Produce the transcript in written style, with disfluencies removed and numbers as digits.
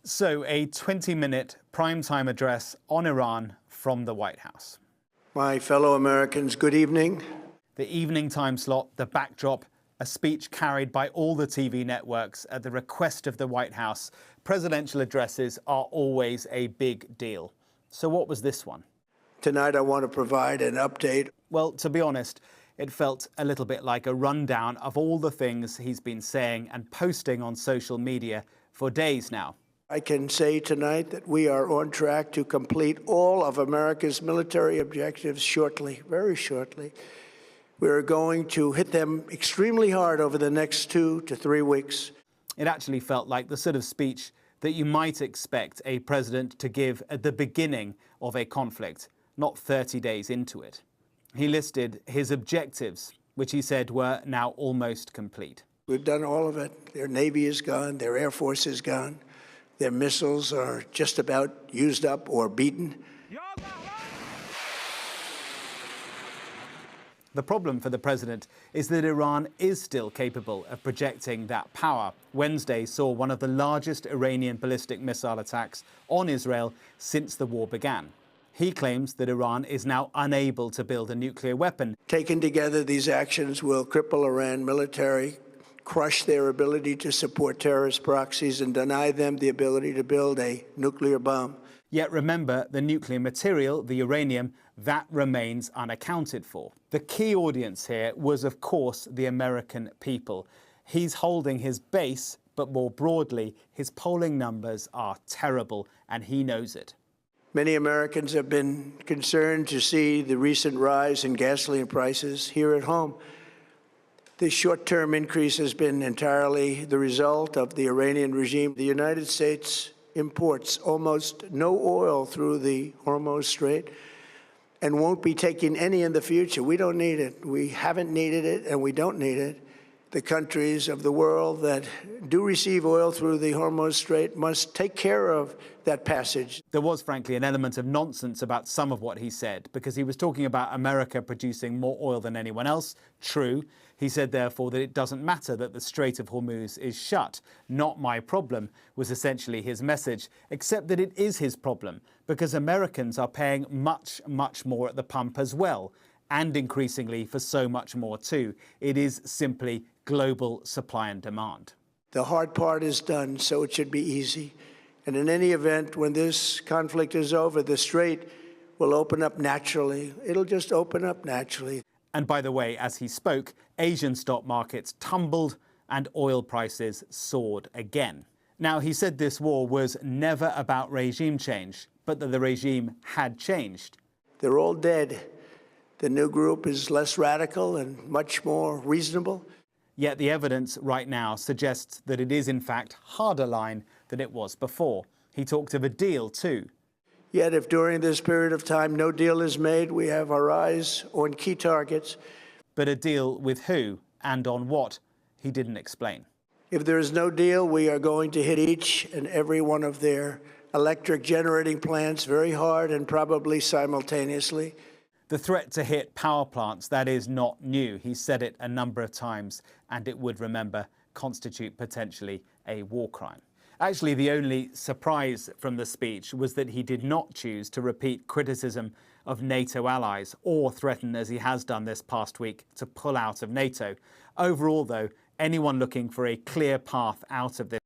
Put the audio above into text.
So, a 20-minute primetime address on Iran from the White House. My fellow Americans, good evening. The evening time slot, the backdrop, a speech carried by all the TV networks at the request of the White House. Presidential addresses are always a big deal. So what was this one? Tonight I want to provide an update. Well, to be honest, it felt a little bit like a rundown of all the things he's been saying and posting on social media for days now. I can say tonight that we are on track to complete all of America's military objectives shortly, very shortly. We're going to hit them extremely hard over the next 2 to 3 weeks. It actually felt like the sort of speech that you might expect a president to give at the beginning of a conflict, not 30 days into it. He listed his objectives, which he said were now almost complete. We've done all of it. Their Navy is gone. Their Air Force is gone. Their missiles are just about used up or beaten. The problem for the president is that Iran is still capable of projecting that power. Wednesday saw one of the largest Iranian ballistic missile attacks on Israel since the war began. He claims that Iran is now unable to build a nuclear weapon. Taken together, these actions will cripple Iran military, crush their ability to support terrorist proxies, and deny them the ability to build a nuclear bomb. Yet remember, the nuclear material, the uranium, that remains unaccounted for. The key audience here was, of course, the American people. He's holding his base, but more broadly, his polling numbers are terrible, and he knows it. Many Americans have been concerned to see the recent rise in gasoline prices here at home. This short-term increase has been entirely the result of the Iranian regime. The United States imports almost no oil through the Hormuz Strait and won't be taking any in the future. We don't need it. We haven't needed it, and we don't need it. The countries of the world that do receive oil through the Hormuz Strait must take care of that passage. There was, frankly, an element of nonsense about some of what he said, because he was talking about America producing more oil than anyone else. True. He said, therefore, that it doesn't matter that the Strait of Hormuz is shut. Not my problem, was essentially his message, except that it is his problem, because Americans are paying much, much more at the pump as well, and increasingly for so much more too. It is simply global supply and demand. The hard part is done, so it should be easy. And in any event, when this conflict is over, the Strait will open up naturally. It'll just open up naturally. And by the way, as he spoke, Asian stock markets tumbled and oil prices soared again. Now, he said this war was never about regime change, but that the regime had changed. They're all dead. The new group is less radical and much more reasonable. Yet the evidence right now suggests that it is in fact harder line than it was before. He talked of a deal too. Yet if during this period of time no deal is made, we have our eyes on key targets. But a deal with who and on what, he didn't explain. If there is no deal, we are going to hit each and every one of their electric generating plants very hard and probably simultaneously. The threat to hit power plants, that is not new. He said it a number of times, and it would, remember, constitute potentially a war crime. Actually, the only surprise from the speech was that he did not choose to repeat criticism of NATO allies or threaten, as he has done this past week, to pull out of NATO. Overall, though, anyone looking for a clear path out of this